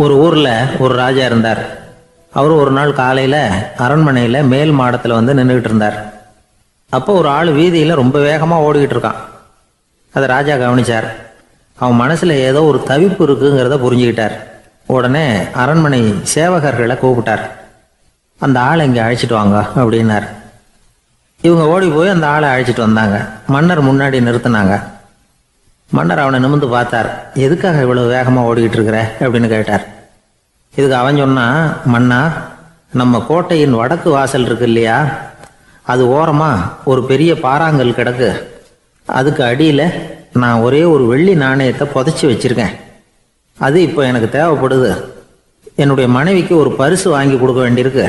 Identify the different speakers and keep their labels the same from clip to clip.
Speaker 1: ஒரு ஊர்ல ஒரு ராஜா இருந்தார். அவர் ஒரு நாள் காலையில அரண்மனையில மேல் மாடத்துல வந்து நின்றுகிட்டு இருந்தார். அப்போ ஒரு ஆள் வீதியில ரொம்ப வேகமா ஓடிக்கிட்டு இருக்கான். அதை ராஜா கவனிச்சார். அவன் மனசுல ஏதோ ஒரு தவிப்பு இருக்குங்கிறத புரிஞ்சுக்கிட்டார். உடனே அரண்மனை சேவகர்களை கூப்பிட்டார். அந்த ஆளை இங்க அழைச்சிட்டு வாங்க அப்படின்னார். இவங்க ஓடி போய் அந்த ஆளை அழைச்சிட்டு வந்தாங்க. மன்னர் முன்னாடி நிறுத்தினாங்க. மன்னர் அவனை நிமிர்ந்து பார்த்தார். எதுக்காக இவ்வளவு வேகமா ஓடிக்கிட்டு இருக்கிற அப்படின்னு கேட்டார். இதுக்கு அவன் சொன்னா, மன்னா, நம்ம கோட்டையின் வடக்கு வாசல் இருக்கு இல்லையா, அது ஓரமா ஒரு பெரிய பாறாங்கல் கிடக்கு. அதுக்கு அடியில நான் ஒரே ஒரு வெள்ளி நாணயத்தை புதைச்சி வச்சிருக்கேன். அது இப்போ எனக்கு தேவைப்படுது. என்னுடைய மனைவிக்கு ஒரு பரிசு வாங்கி கொடுக்க வேண்டியிருக்கு.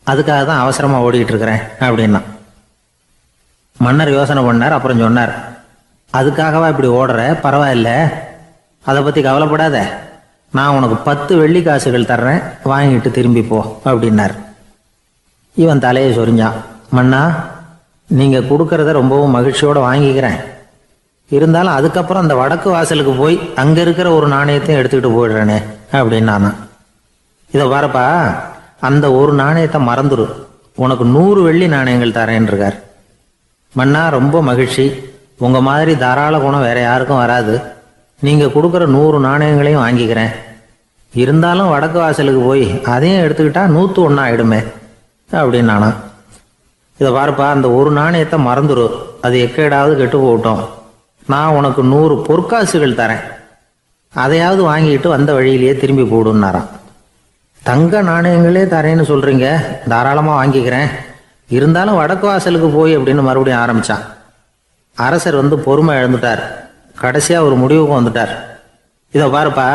Speaker 1: அதுக்காக தான் அவசரமா ஓடிக்கிட்டு இருக்கிறேன் அப்படின்னா. மன்னர் யோசனை பண்ணார். அப்புறம் சொன்னார், அதுக்காகவா இப்படி ஓடுற? பரவாயில்ல, அதை பத்தி கவலைப்படாத. நான் உனக்கு 10 வெள்ளி காசுகள் தர்றேன், வாங்கிட்டு திரும்பி போ அப்படின்னார். இவன் தலையை சொரிஞ்சான். மன்னா, நீங்க கொடுக்கறத ரொம்பவும் மகிழ்ச்சியோட வாங்கிக்கிறேன். இருந்தாலும் அதுக்கப்புறம் அந்த வடக்கு வாசலுக்கு போய் அங்க இருக்கிற ஒரு நாணயத்தையும் எடுத்துக்கிட்டு போயிடுறேனே அப்படின்னானா. இதை பாருப்பா, அந்த ஒரு நாணயத்தை மறந்துரு, உனக்கு 100 வெள்ளி நாணயங்கள் தரேன் இருக்கார். மன்னா, ரொம்ப மகிழ்ச்சி. உங்க மாதிரி தாராள குணம் வேற யாருக்கும் வராது. நீங்க கொடுக்குற 100 நாணயங்களையும் வாங்கிக்கிறேன். இருந்தாலும் வடக்கு வாசலுக்கு போய் அதையும் எடுத்துக்கிட்டா 101 ஆயிடுமே அப்படின்னானா. இதை பாருப்பா, அந்த ஒரு நாணயத்தை மறந்துரு, அது எக்கேடாவது கெட்டு போகட்டும். நான் உனக்கு 100 பொற்காசுகள் தரேன், அதையாவது வாங்கிட்டு வந்த வழியிலேயே திரும்பி போடுன்னாராம். தங்க நாணயங்களே தரேன்னு சொல்றீங்க, தாராளமா வாங்கிக்கிறேன். இருந்தாலும் வடக்கு வாசலுக்கு போய் அப்படின்னு மறுபடியும் ஆரம்பிச்சான். அரசர் வந்து பொறுமை இழந்துட்டார். கடைசியா ஒரு முடிவுக்கு வந்துட்டார். இதை பாருப்பா,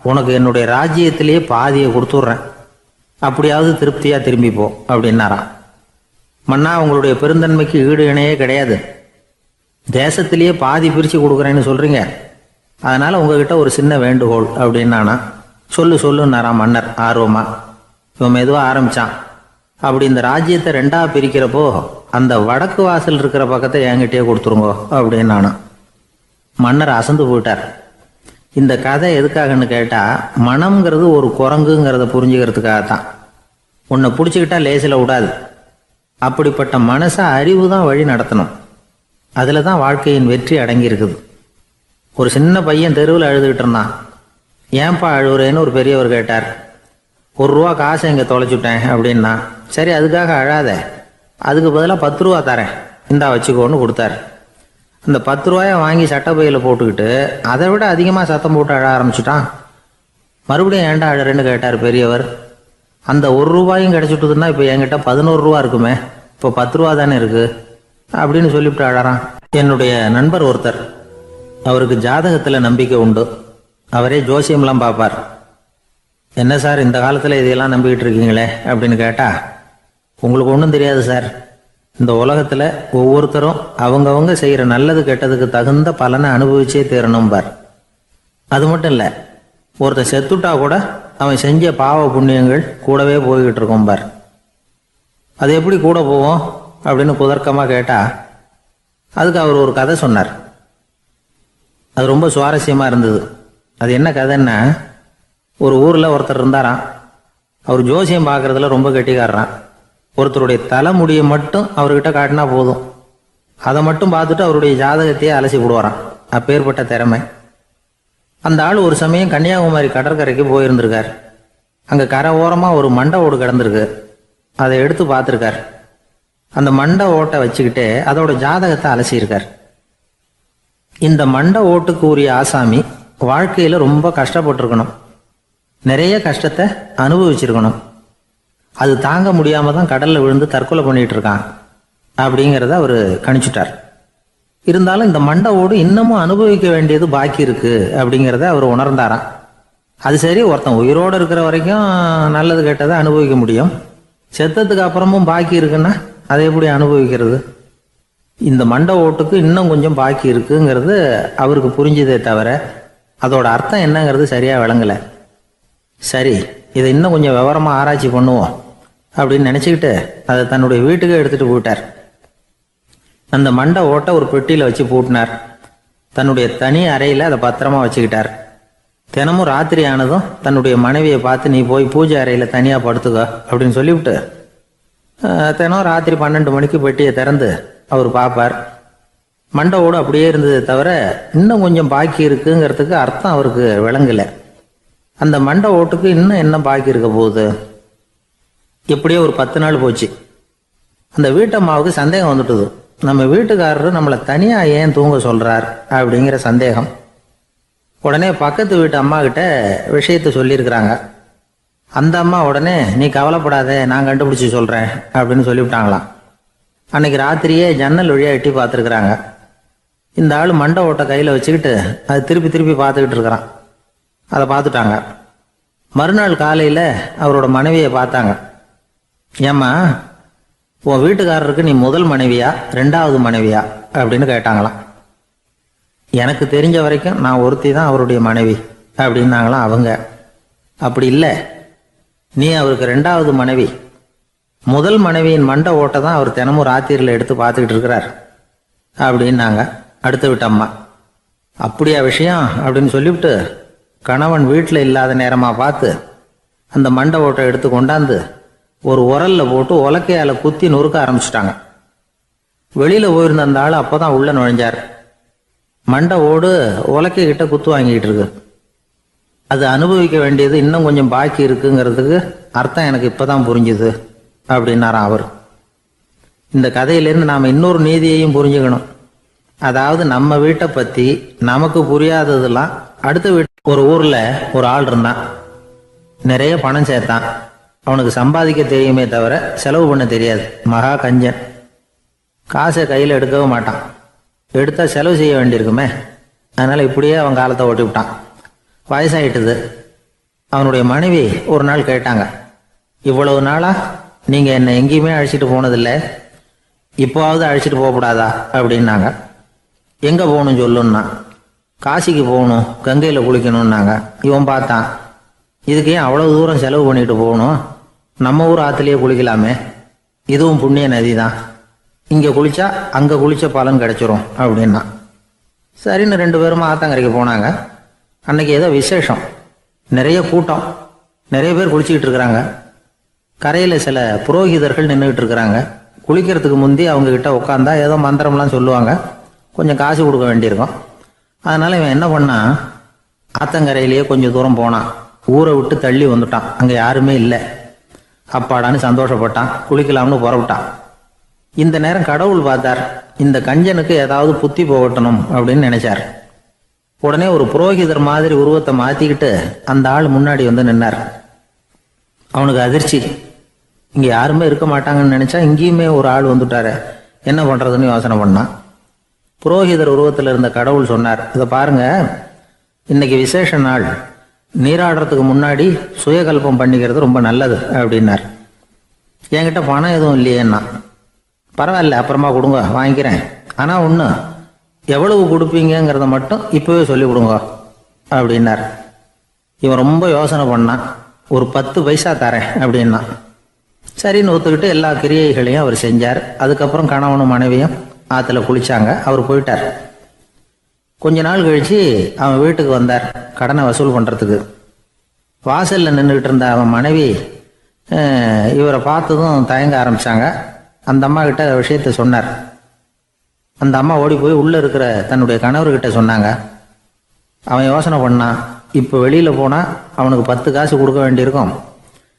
Speaker 1: உனக்கு என்னுடைய ராஜ்யத்திலேயே பாதியை கொடுத்துட்றேன், அப்படியாவது திருப்தியா திரும்பி போ அப்படின்னாராம். மன்னா, உங்களுடைய பெருந்தன்மைக்கு ஈடு இணையே கிடையாது. தேசத்திலேயே பாதி பிரிச்சு கொடுக்குறேன்னு சொல்றீங்க. அதனால உங்ககிட்ட ஒரு சின்ன வேண்டுகோள் அப்படின்னானா. சொல்லுன்னாராம் மன்னர் ஆர்வமா. இவன் மெதுவா ஆரம்பிச்சான். அப்படி இந்த ராஜ்யத்தை 2ஆ பிரிக்கிறப்போ அந்த வடக்கு வாசல் இருக்கிற பக்கத்தை என்கிட்டயே கொடுத்துருங்கோ அப்படின்னானா. மன்னர் அசந்து போயிட்டார். இந்த கதை எதுக்காகன்னு கேட்டா, மனம்ங்கிறது ஒரு குரங்குங்கிறத புரிஞ்சுக்கிறதுக்காகத்தான். உன்னை பிடிச்சிக்கிட்டா லேசில் விடாது. அப்படிப்பட்ட மனசை அறிவு தான் வழி நடத்தணும். அதுல தான் வாழ்க்கையின் வெற்றி அடங்கி இருக்குது. ஒரு சின்ன பையன் தெருவில் அழுதுகிட்டு இருந்தான். ஏன்பா அழுவுறேன்னு ஒரு பெரியவர் கேட்டார். 1 ரூபா காசை இங்கே தொலைச்சுட்டேன் அப்படின்னா. சரி, அதுக்காக அழாத, அதுக்கு பதிலாக 10 ரூபா தரேன், இந்தா வச்சுக்கோன்னு கொடுத்தாரு. அந்த 10 ரூபாயை வாங்கி சட்டப்பையில் போட்டுக்கிட்டு அதை விட அதிகமாக சத்தம் போட்டு அழ ஆரம்பிச்சுட்டான். மறுபடியும் ஏன்டா அழறேன்னு கேட்டார் பெரியவர். அந்த 1 ரூபாயும் கிடைச்சிட்டுதுன்னா இப்போ என்கிட்ட 11 ரூபா இருக்குமே, இப்போ 10 ரூபா தானே இருக்கு அப்படின்னு சொல்லிவிட்டு அழறான். என்னுடைய நண்பர் ஒருத்தர், அவருக்கு ஜாதகத்தில் நம்பிக்கை உண்டு. அவரே ஜோசியம்லாம் பார்ப்பார். என்ன சார், இந்த காலத்தில் இதையெல்லாம் நம்பிக்கிட்டு இருக்கீங்களே அப்படின்னு கேட்டா, உங்களுக்கு ஒன்றும் தெரியாது சார். இந்த உலகத்தில் ஒவ்வொருத்தரும் அவங்கவங்க செய்கிற நல்லது கெட்டதுக்கு தகுந்த பலனை அனுபவிச்சே தீரணும் பார். அது மட்டும் இல்லை, ஒருத்தன் செத்துட்டா கூட அவன் செஞ்ச பாவ புண்ணியங்கள் கூடவே போய்கிட்டு இருக்கும் பார். அது எப்படி கூட போவோம் அப்படின்னு குதர்க்கமாக கேட்டா, அதுக்கு அவர் ஒரு கதை சொன்னார். அது ரொம்ப சுவாரஸ்யமாக இருந்தது. அது என்ன கதைன்னா, ஒரு ஊரில் ஒருத்தர் இருந்தாராம். அவர் ஜோசியம் பார்க்கறதுல ரொம்ப கெட்டிக்காரரான். ஒருத்தருடைய தலைமுடியை மட்டும் அவர்கிட்ட காட்டினா போதும், அதை மட்டும் பார்த்துட்டு அவருடைய ஜாதகத்தையே அலசி விடுவாராம். அப்பேற்பட்ட திறமை. அந்த ஆள் ஒரு சமயம் கன்னியாகுமரி கடற்கரைக்கு போயிருந்திருக்கார். அங்கே கரை ஓரமாக ஒரு மண்டை ஓடு கிடந்திருக்கு. அதை எடுத்து பார்த்துருக்கார். அந்த மண்டை ஓட்டை வச்சுக்கிட்டே அதோட ஜாதகத்தை அலசியிருக்கார். இந்த மண்டை ஓட்டுக்கு உரிய ஆசாமி வாழ்க்கையில் ரொம்ப கஷ்டப்பட்டிருக்கணும், நிறைய கஷ்டத்தை அனுபவிச்சிருக்கணும். அது தாங்க முடியாம தான் கடல்ல விழுந்து தற்கொலை பண்ணிட்டு இருக்கான் அப்படிங்கிறத அவர் கணிச்சுட்டார். இருந்தாலும் இந்த மண்டை ஓடு இன்னமும் அனுபவிக்க வேண்டியது பாக்கி இருக்கு அப்படிங்கிறத அவர் உணர்ந்தாராம். அது சரி, ஒருத்தன் உயிரோடு இருக்கிற வரைக்கும் நல்லது கெட்டதை அனுபவிக்க முடியும், செத்ததுக்கு அப்புறமும் பாக்கி இருக்குன்னா அதை எப்படி அனுபவிக்கிறது? இந்த மண்டை ஓட்டுக்கு இன்னும் கொஞ்சம் பாக்கி இருக்குங்கிறது அவருக்கு புரிஞ்சதே தவிர அதோட அர்த்தம் என்னங்கிறது சரியா விளங்கலை. சரி, இதை இன்னும் கொஞ்சம் விவரமா ஆராய்ச்சி பண்ணுவோம் அப்படின்னு நினைச்சுக்கிட்டு அதை தன்னுடைய வீட்டுக்கு எடுத்துட்டு போயிட்டார். அந்த மண்டை ஓட்டை ஒரு பெட்டியில வச்சு பூட்டினார். தன்னுடைய தனி அறையில அதை பத்திரமா வச்சுக்கிட்டார். தினமும் ராத்திரி ஆனதும் தன்னுடைய மனைவியை பார்த்து நீ போய் பூஜை அறையில் தனியாக படுத்துக்க அப்படின்னு சொல்லிவிட்டு தினம் ராத்திரி 12 மணிக்கு பெட்டியை திறந்து அவர் பார்ப்பார். மண்டை ஓடு அப்படியே இருந்ததே தவிர இன்னும் கொஞ்சம் பாக்கி இருக்குங்கிறதுக்கு அர்த்தம் அவருக்கு விளங்கலை. அந்த மண்டை ஓட்டுக்கு இன்னும் என்ன பாக்கி இருக்க போகுது? எப்படியோ ஒரு 10 நாள் போச்சு. அந்த வீட்டம்மாவுக்கு சந்தேகம் வந்துட்டுது. நம்ம வீட்டுக்காரரு நம்மளை தனியாக ஏன் தூங்க சொல்கிறார் அப்படிங்கிற சந்தேகம். உடனே பக்கத்து வீட்டு அம்மா கிட்ட விஷயத்த சொல்லியிருக்கிறாங்க. அந்த அம்மா உடனே நீ கவலைப்படாத, நான் கண்டுபிடிச்சி சொல்கிறேன் அப்படின்னு சொல்லிவிட்டாங்களாம். அன்னைக்கு ராத்திரியே ஜன்னல் வழியாக எட்டி பார்த்துருக்குறாங்க. இந்த ஆள் மண்டை ஓட்டை கையில் வச்சுக்கிட்டு அது திருப்பி திருப்பி பார்த்துக்கிட்டு இருக்கிறான். அதை பார்த்துட்டாங்க. மறுநாள் காலையில் அவரோட மனைவியை பார்த்தாங்க. ஏம்மா, உன் வீட்டுக்காரருக்கு நீ முதல் மனைவியா 2வது மனைவியா அப்படின்னு கேட்டாங்களாம். எனக்கு தெரிஞ்ச வரைக்கும் நான் ஒருத்தி தான் அவருடைய மனைவி அப்படின்னாங்களாம் அவங்க. அப்படி இல்லை, நீ அவருக்கு 2வது மனைவி. முதல் மனைவியின் மண்டை ஓட்டை தான் அவர் தினமும் ராத்திரியில் எடுத்து பார்த்துக்கிட்டு இருக்கிறார் அப்படின்னாங்க அடுத்த வீட்டு அம்மா. அப்படியா விஷயம் அப்படின்னு சொல்லிவிட்டு கணவன் வீட்டில் இல்லாத நேரமாக பார்த்து அந்த மண்டை ஓட்டை எடுத்து கொண்டாந்து ஒரு உரல்ல போட்டு உலக்கையால் குத்தி நொறுக்க ஆரம்பிச்சிட்டாங்க. வெளியில் போயிருந்த அந்த ஆள் அப்போ தான் உள்ளே நுழைஞ்சார். மண்டை ஓடு உலக்கை கிட்ட குத்து வாங்கிக்கிட்டு இருக்கு. அது அனுபவிக்க வேண்டியது இன்னும் கொஞ்சம் பாக்கி இருக்குங்கிறதுக்கு அர்த்தம் எனக்கு இப்போதான் புரிஞ்சுது அப்படின்னாராம் அவர். இந்த கதையிலேருந்து நாம் இன்னொரு நீதியையும் புரிஞ்சுக்கணும். அதாவது நம்ம வீட்டை பற்றி நமக்கு புரியாததெல்லாம் அடுத்த வீட்டு. ஒரு ஊரில் ஒரு ஆள் இருந்தான். நிறைய பணம் சேர்த்தான். அவனுக்கு சம்பாதிக்க தெரியுமே தவிர செலவு பண்ண தெரியாது. மகா கஞ்சன். காசை கையில் எடுக்கவும் மாட்டான். எடுத்தால் செலவு செய்ய வேண்டியிருக்குமே. அதனால் இப்படியே அவன் காலத்தை ஓட்டி விட்டான். வயசாயிட்டுது. அவனுடைய மனைவி ஒரு நாள் கேட்டாங்க, இவ்வளவு நாளாக நீங்கள் என்னை எங்கேயுமே அழைச்சிட்டு போனதில்லை, இப்போவாவது அழைச்சிட்டு போகக்கூடாதா அப்படின்னாங்க. எங்கே போகணும் சொல்லுன்னா. காசிக்கு போகணும், கங்கையில் குளிக்கணும்னாங்க. இவன் பார்த்தான், இதுக்கு ஏன் அவ்வளோ தூரம் செலவு பண்ணிட்டு போகணும், நம்ம ஊர் ஆற்றுலேயே குளிக்கலாமே, இதுவும் புண்ணிய நதி தான், இங்கே குளிச்சா அங்கே குளிச்ச பலன் கிடைச்சிரும் அப்படின்னா. சரின்னு 2 பேரும் ஆத்தங்கரைக்கு போனாங்க. அன்னைக்கு ஏதோ விசேஷம், நிறைய கூட்டம், நிறைய பேர் குளிச்சுக்கிட்டு இருக்கிறாங்க. கரையில் சில புரோகிதர்கள் நின்றுக்கிட்டு இருக்கிறாங்க. குளிக்கிறதுக்கு முந்தி அவங்க கிட்ட உட்காந்தா ஏதோ மந்திரம்லாம் சொல்லுவாங்க. கொஞ்சம் காசு கொடுக்க வேண்டியிருக்கும். அதனால இவன் என்ன பண்ணான், ஆத்தங்கரையிலேயே கொஞ்சம் தூரம் போனான். ஊரை விட்டு தள்ளி வந்துட்டான். அங்கே யாருமே இல்லை. அப்பாடான்னு சந்தோஷப்பட்டான். குளிக்கலாம்னு புறப்பட்டான். இந்த நேரம் கடவுள் பார்த்தார், இந்த கஞ்சனுக்கு ஏதாவது புத்தி போகட்டணும் அப்படின்னு நினைச்சார். உடனே ஒரு புரோகிதர் மாதிரி உருவத்தை மாற்றிக்கிட்டு அந்த ஆள் முன்னாடி வந்து நின்னார். அவனுக்கு அதிர்ச்சி. இங்கே யாருமே இருக்க மாட்டாங்கன்னு நினச்சா இங்கேயுமே ஒரு ஆள் வந்துட்டாரு, என்ன பண்ணுறதுன்னு யோசனை பண்ணான். புரோகிதர் உருவத்தில் இருந்த கடவுள் சொன்னார், இதை பாருங்க, இன்னைக்கு விசேஷ நாள், நீராடுறதுக்கு முன்னாடி சுயகல்பம் பண்ணிக்கிறது ரொம்ப நல்லது அப்படின்னார். என்கிட்ட பணம் எதுவும் இல்லையேன்னா. பரவாயில்ல, அப்புறமா கொடுங்க, வாங்கிக்கிறேன். ஆனால் ஒன்று, எவ்வளவு கொடுப்பீங்கிறத மட்டும் இப்போவே சொல்லி கொடுங்க அப்படின்னார். இவன் ரொம்ப யோசனை பண்ணான். ஒரு 10 பைசா தரேன் அப்படின்னா. சரின்னு ஒத்துக்கிட்டு எல்லா கிரியைகளையும் அவர் செஞ்சார். அதுக்கப்புறம் கணவனும் மனைவியும் ஆற்றுல குளிச்சாங்க. அவர் போயிட்டார். கொஞ்ச நாள் கழிச்சு அவன் வீட்டுக்கு வந்தார் கடனை வசூல் பண்ணுறதுக்கு. வாசலில் நின்றுக்கிட்டு இருந்த அவன் மனைவி இவரை பார்த்ததும் தயங்க ஆரம்பித்தாங்க. அந்த அம்மா கிட்ட விஷயத்த சொன்னார். அந்த அம்மா ஓடி போய் உள்ளே இருக்கிற தன்னுடைய கணவர்கிட்ட சொன்னாங்க. அவன் யோசனை பண்ணான், இப்போ வெளியில் போனால் அவனுக்கு 10 காசு கொடுக்க வேண்டியிருக்கும்.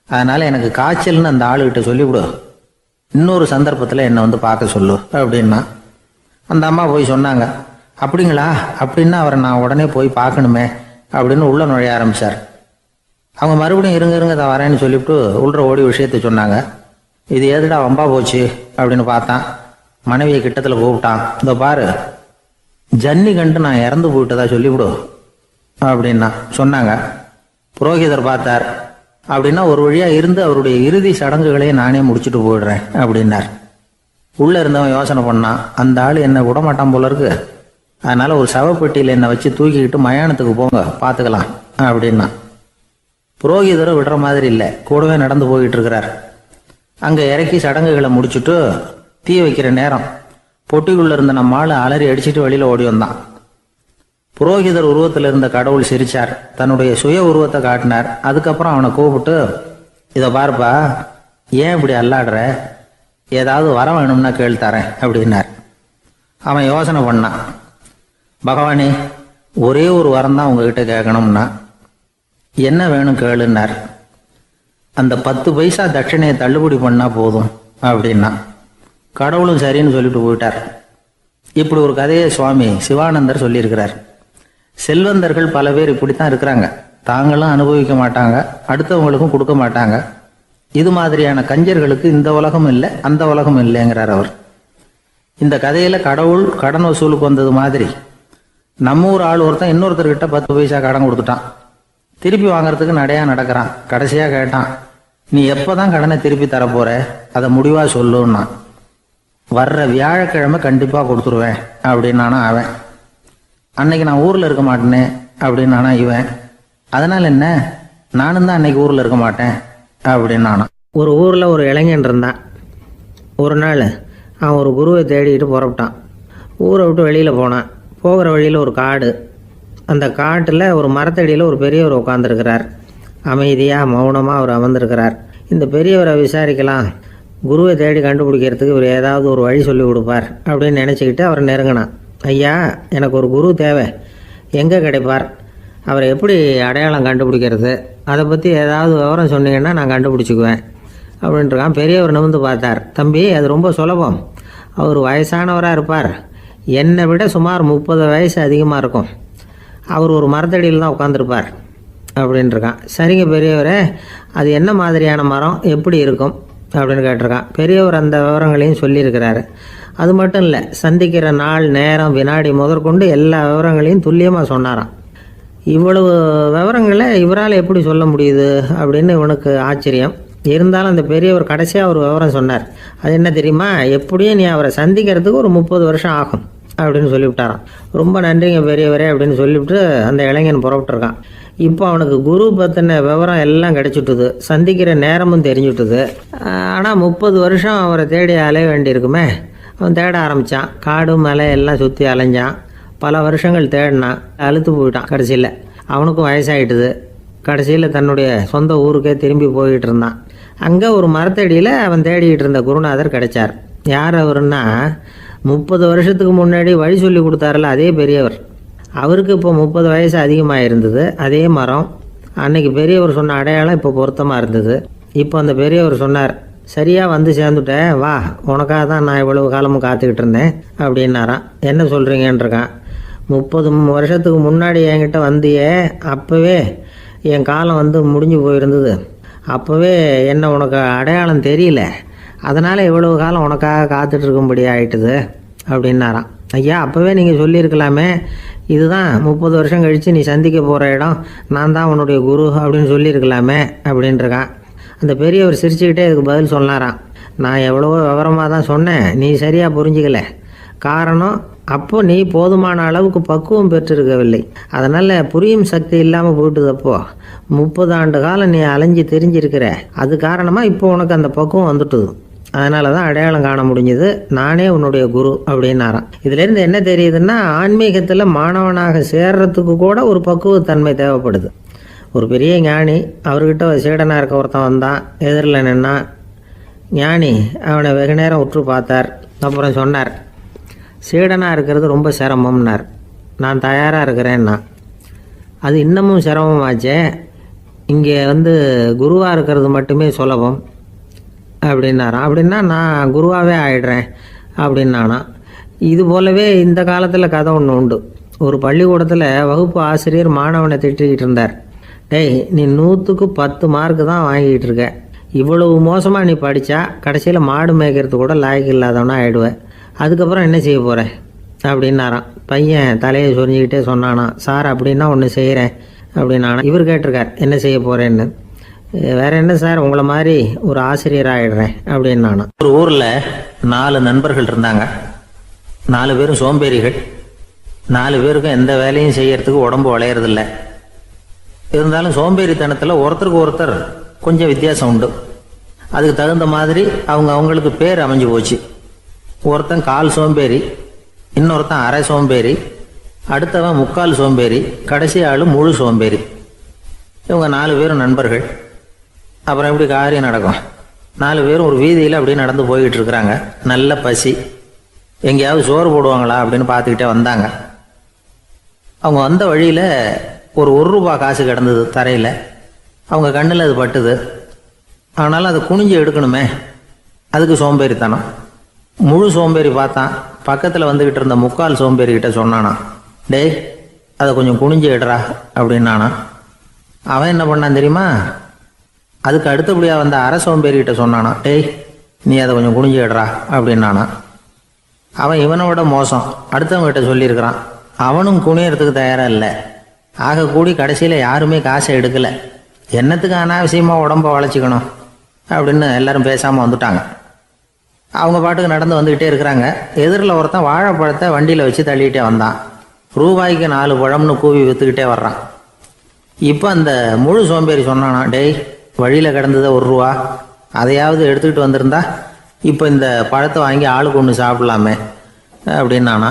Speaker 1: அதனால் எனக்கு காய்ச்சல்னு அந்த ஆளுகிட்ட சொல்லிவிடு, இன்னொரு சந்தர்ப்பத்தில் என்னை வந்து பார்க்க சொல்லு அப்படின்னா. அந்த அம்மா போய் சொன்னாங்க. அப்படிங்களா, அப்படின்னா அவரை நான் உடனே போய் பார்க்கணுமே அப்படின்னு உள்ளே நுழைய ஆரம்பித்தார். அவங்க மறுபடியும் இருங்க தான் வரேன்னு சொல்லிவிட்டு உள்ள ஓடி விஷயத்த சொன்னாங்க. இது எதுடா வம்பா போச்சு அப்படின்னு பார்த்தான். மனைவியை கிட்டத்தில் கூப்பிட்டான். இதோ பாரு, ஜன்னி கண்டு நான் இறந்து போயிட்டதா சொல்லிவிடு அப்படின்னா சொன்னாங்க. புரோகிதர் பார்த்தார். அப்படின்னா ஒரு வழியாக இருந்து அவருடைய இறுதி சடங்குகளையே நானே முடிச்சுட்டு போயிடுறேன் அப்படின்னார். உள்ளே இருந்தவன் யோசனை பண்ணான், அந்த ஆள் என்னை விடமாட்டான் போல இருக்கு, அதனால் ஒரு சவப்பெட்டியில் என்னை வச்சு தூக்கிக்கிட்டு மயானத்துக்கு போங்க, பார்த்துக்கலாம் அப்படின்னா. புரோகிதரும் விடுற மாதிரி இல்லை, கூடவே நடந்து போயிட்டு இருக்கிறார். அங்கே இறக்கி சடங்குகளை முடிச்சுட்டு தீ வைக்கிற நேரம் பொட்டிக்குள்ளே இருந்த நம்ம ஆள் அலறி அடிச்சுட்டு வெளியில் ஓடி வந்தான். புரோகிதர் உருவத்தில் இருந்த கடவுள் சிரிச்சார், தன்னுடைய சுய உருவத்தை காட்டினார். அதுக்கப்புறம் அவனை கூப்பிட்டு, இதை பார்ப்பா, ஏன் இப்படி அல்லாடுற, ஏதாவது வர வேணும்னா கேள் தரேன் அப்படின்னார். அவன் யோசனை பண்ணான், பகவானே ஒரே ஒரு வரம் தான் உங்ககிட்ட கேட்கணும்னா. என்ன வேணும் கேளுன்னார். அந்த 10 பைசா தட்சணையை தள்ளுபடி பண்ணா போதும் அப்படின்னா. கடவுளும் சரின்னு சொல்லிட்டு போயிட்டார். இப்படி ஒரு கதையை சுவாமி சிவானந்தர் சொல்லியிருக்கிறார். செல்வந்தர்கள் பல பேர் இப்படித்தான் இருக்கிறாங்க. தாங்களும் அனுபவிக்க மாட்டாங்க, அடுத்தவங்களுக்கும் கொடுக்க மாட்டாங்க. இது மாதிரியான கஞ்சர்களுக்கு இந்த உலகம் இல்லை, அந்த உலகம் இல்லைங்கிறார் அவர். இந்த கதையில கடவுள் கடன் வசூலுக்கு வந்தது மாதிரி நம்ம ஊர் ஆள் ஒருத்தன் இன்னொருத்தர்கிட்ட 10 பைசா கடன் கொடுத்துட்டான். திருப்பி வாங்கறதுக்கு நடையா நடக்கிறான். கடைசியா கேட்டான், நீ எப்பதான் கடனை திருப்பி தரப்போற, அதை முடிவா சொல்லுன்னா. வர்ற வியாழக்கிழமை கண்டிப்பா கொடுத்துருவேன் அப்படின்னானா அவன். அன்னைக்கு நான் ஊர்ல இருக்க மாட்டேனே அப்படின்னானா இவன். அதனால என்ன, நானும் தான் அன்னைக்கு ஊர்ல இருக்க மாட்டேன் அப்படின்னானா. ஒரு ஊர்ல ஒரு இளைஞன் இருந்தான். ஒரு நாள் அவன் ஒரு குருவை தேடிட்டு புறப்பட்டான். ஊரை விட்டு வெளியில போனான். போகிற வழியில் ஒரு காடு. அந்த காட்டில் ஒரு மரத்தடியில் ஒரு பெரியவர் உட்காந்துருக்கிறார். அமைதியாக மௌனமாக அவர் அமர்ந்திருக்கிறார். இந்த பெரியவரை விசாரிக்கலாம், குருவை தேடி கண்டுபிடிக்கிறதுக்கு இவர் ஏதாவது ஒரு வழி சொல்லி கொடுப்பார் அப்படின்னு நினச்சிக்கிட்டு அவர் நெருங்கினான். ஐயா, எனக்கு ஒரு குரு தேவை, எங்கே கிடைப்பார், அவரை எப்படி அடையாளம் கண்டுபிடிக்கிறது, அதை பற்றி ஏதாவது விவரம் சொன்னீங்கன்னா நான் கண்டுபிடிச்சிக்குவேன் அப்படின்ட்டுருக்கான். பெரியவர் நிமிர்ந்து பார்த்தார். தம்பி, அது ரொம்ப சுலபம். அவர் வயசானவராக இருப்பார், என்னை விட சுமார் 30 வயசு அதிகமாக இருக்கும். அவர் ஒரு மரத்தடியில் தான் உட்காந்துருப்பார் அப்படின்ட்டுருக்கான். சரிங்க பெரியவரே, அது என்ன மாதிரியான மரம், எப்படி இருக்கும் அப்படின்னு கேட்டிருக்கான். பெரியவர் அந்த விவரங்களையும் சொல்லியிருக்கிறாரு. அது மட்டும் இல்லை, சந்திக்கிற நாள், நேரம், வினாடி முதற்கொண்டு எல்லா விவரங்களையும் துல்லியமாக சொன்னாராம். இவ்வளவு விவரங்களை இவரால் எப்படி சொல்ல முடியுது அப்படின்னு இவனுக்கு ஆச்சரியம். இருந்தாலும் அந்த பெரியவர் கடைசியாக ஒரு விவரம் சொன்னார். அது என்ன தெரியுமா, எப்படியும் நீ அவரை சந்திக்கிறதுக்கு ஒரு 30 வருஷம் ஆகும் அப்படின்னு சொல்லிவிட்டாரான். ரொம்ப நன்றிங்க பெரியவரே அப்படின்னு சொல்லிவிட்டு அந்த இளைஞன் புறப்பட்டுருக்கான். இப்போ அவனுக்கு குரு பற்றின விவரம் எல்லாம் கிடைச்சிட்டுது, சந்திக்கிற நேரமும் தெரிஞ்சுட்டுது. ஆனால் 30 வருஷம் அவரை தேடி அலைய வேண்டியிருக்குமே. அவன் தேட ஆரம்பித்தான். காடு மலை எல்லாம் சுற்றி அலைஞ்சான். பல வருஷங்கள் தேடினான், அழுத்து போயிட்டான். கடைசியில் அவனுக்கும் வயசாகிட்டுது. கடைசியில் தன்னுடைய சொந்த ஊருக்கே திரும்பி போய்கிட்டு இருந்தான். அங்கே ஒரு மரத்தடியில் அவன் தேடிக்கிட்டு இருந்த குருநாதர் கிடைச்சார். யார் அவருன்னா, 30 வருஷத்துக்கு முன்னாடி வழி சொல்லி கொடுத்தாருல அதே பெரியவர். அவருக்கு இப்போ 30 வயசு அதிகமாக இருந்தது. அதே மரம், அன்னைக்கு பெரியவர் சொன்ன அடையாளம் இப்போ பொருத்தமாக இருந்தது. இப்போ அந்த பெரியவர் சொன்னார், சரியாக வந்து சேர்ந்துட்டேன், வா, உனக்காக தான் நான் இவ்வளவு காலமும் காத்துக்கிட்டு இருந்தேன் அப்படின்னாரான். என்ன சொல்கிறீங்கன்றிருக்கான். 30 வருஷத்துக்கு முன்னாடி என்கிட்ட வந்தியே, அப்போவே என் காலம் வந்து முடிஞ்சு போயிருந்தது. அப்போவே என்ன உனக்கு அடையாளம் தெரியல, அதனால் இவ்வளவு காலம் உனக்காக காத்துட்டு இருக்கும்படி ஆயிட்டுது அப்படின்னாராம். ஐயா, அப்போவே நீங்கள் சொல்லியிருக்கலாமே, இதுதான் 30 வருஷம் கழித்து நீ சந்திக்க போகிற இடம், நான் தான் உன்னுடைய குரு அப்படின்னு சொல்லியிருக்கலாமே அப்படின்ட்டுருக்கான். அந்த பெரியவர் சிரிச்சுக்கிட்டே இதுக்கு பதில் சொன்னாராம். நான் எவ்வளவோ விவரமாக தான் சொன்னேன், நீ சரியாக புரிஞ்சிக்கல. காரணம், அப்போ நீ போதுமான அளவுக்கு பக்குவம் பெற்றிருக்கவில்லை. அதனால் புரியும் சக்தி இல்லாமல் போயிட்டுதப்போ 30 ஆண்டு காலம் நீ அலைஞ்சி தெரிஞ்சிருக்கிற. அது காரணமாக இப்போ உனக்கு அந்த பக்குவம் வந்துட்டுது. அதனால தான் அடையாளம் காண முடிஞ்சது, நானே உன்னுடைய குரு அப்படின்னாராம். இதுலேருந்து என்ன தெரியுதுன்னா, ஆன்மீகத்தில் மாணவனாக சேர்றதுக்கு கூட ஒரு பக்குவத்தன்மை தேவைப்படுது. ஒரு பெரிய ஞானி, அவர்கிட்ட ஒரு சீடனாக இருக்க ஒருத்தன் வந்தான். எதிரில் நின்னான். ஞானி அவனை வெகு நேரம் உற்று பார்த்தார். அப்புறம் சொன்னார், சீடனாக இருக்கிறது ரொம்ப சிரமம்னார். நான் தயாராக இருக்கிறேன்னா. அது இன்னமும் சிரமமாச்சே, இங்கே வந்து குருவாக இருக்கிறது மட்டுமே சுலபம் அப்படின்னாராம். அப்படின்னா நான் குருவாகவே ஆயிடுறேன் அப்படின்னானா. இது போலவே இந்த காலத்தில் கதை ஒன்று உண்டு. ஒரு பள்ளிக்கூடத்தில் வகுப்பு ஆசிரியர் மாணவனை திட்டிக்கிட்டு இருந்தார். டேய், நீ 100க்கு 10 மார்க்கு தான் வாங்கிக்கிட்டு இருக்க. இவ்வளவு மோசமாக நீ படித்தா கடைசியில் மாடு மேய்க்கிறது கூட லாய்க்கு இல்லாதவனா ஆயிடுவேன். அதுக்கப்புறம் என்ன செய்ய போகிறேன் அப்படின்னாராம். பையன் தலையை சொரிஞ்சிக்கிட்டே சொன்னானா, சார் அப்படின்னா ஒன்று செய்கிறேன் அப்படின்னானா. இவர் கேட்டிருக்கார், என்ன செய்ய போகிறேன்னு. வேற என்ன சார், உங்களை மாதிரி ஒரு ஆசிரியர் ஆயிடுறேன் அப்படின்னானா. ஒரு ஊரில் 4 நண்பர்கள் இருந்தாங்க. 4 பேரும் சோம்பேறிகள். 4 பேருக்கும் எந்த வேலையும் செய்யறதுக்கு உடம்பு வளையறதில்ல. இருந்தாலும் சோம்பேறித்தனத்தில் ஒருத்தருக்கு ஒருத்தர் கொஞ்சம் வித்தியாசம் உண்டு. அதுக்கு தகுந்த மாதிரி அவங்களுக்கு பேர் அமைஞ்சு போச்சு. ஒருத்தன் கால் சோம்பேறி, இன்னொருத்தன் அரை சோம்பேறி, அடுத்தவன் முக்கால் சோம்பேறி, கடைசி ஆள் முழு சோம்பேறி. இவங்க 4 பேரும் நண்பர்கள். அப்புறம் எப்படி காரியம் நடக்கும்? 4 பேரும் ஒரு வீதியில் அப்படியே நடந்து போய்கிட்டு இருக்கிறாங்க. நல்ல பசி. எங்கேயாவது சோறு போடுவாங்களா அப்படின்னு பார்த்துக்கிட்டே வந்தாங்க. அவங்க வந்த வழியில் ஒரு ரூபா காசு கிடந்தது தரையில். அவங்க கண்ணில் அது பட்டுது. ஆனாலும் அதை குனிஞ்சு எடுக்கணுமே, அதுக்கு சோம்பேறித்தனம். முழு சோம்பேறி பார்த்தான். பக்கத்தில் வந்துக்கிட்டு இருந்த முக்கால் சோம்பேறிக்கிட்ட சொன்னானா, டேய் அதை கொஞ்சம் குனிஞ்சு எடுறா அப்படின்னானா. அவன் என்ன பண்ணான் தெரியுமா? அதுக்கு அடுத்தபடியாக வந்த அரை சோம்பேறிக்கிட்ட சொன்னானா, டேய் நீ அதை கொஞ்சம் குனிஞ்சு எடுறா அப்படின்னானா. அவன் இவனை விட மோசம். அடுத்தவங்ககிட்ட சொல்லியிருக்கிறான். அவனும் குனியறதுக்கு தயாராக இல்லை. ஆக கூடி கடைசியில் யாருமே காசை எடுக்கலை. என்னத்துக்கு அனாவசியமாக உடம்ப வளைச்சிக்கணும் அப்படின்னு எல்லாரும் பேசாமல் வந்துட்டாங்க. அவங்க பாட்டுக்கு நடந்து வந்துக்கிட்டே இருக்கிறாங்க. எதிரில் ஒருத்தன் வாழைப்பழத்தை வண்டியில் வச்சு தள்ளிக்கிட்டே வந்தான். ரூபாய்க்கு 4 பழம்னு கூவி விற்றுக்கிட்டே வர்றான். இப்போ அந்த முழு சோம்பேறி சொன்னானா, டேய் வழியில் கிடந்ததை ரூபா, அதையாவது எடுத்துக்கிட்டு வந்திருந்தா இப்போ இந்த பழத்தை வாங்கி ஆளுக்கு ஒன்று சாப்பிட்லாமே அப்படின்னானா.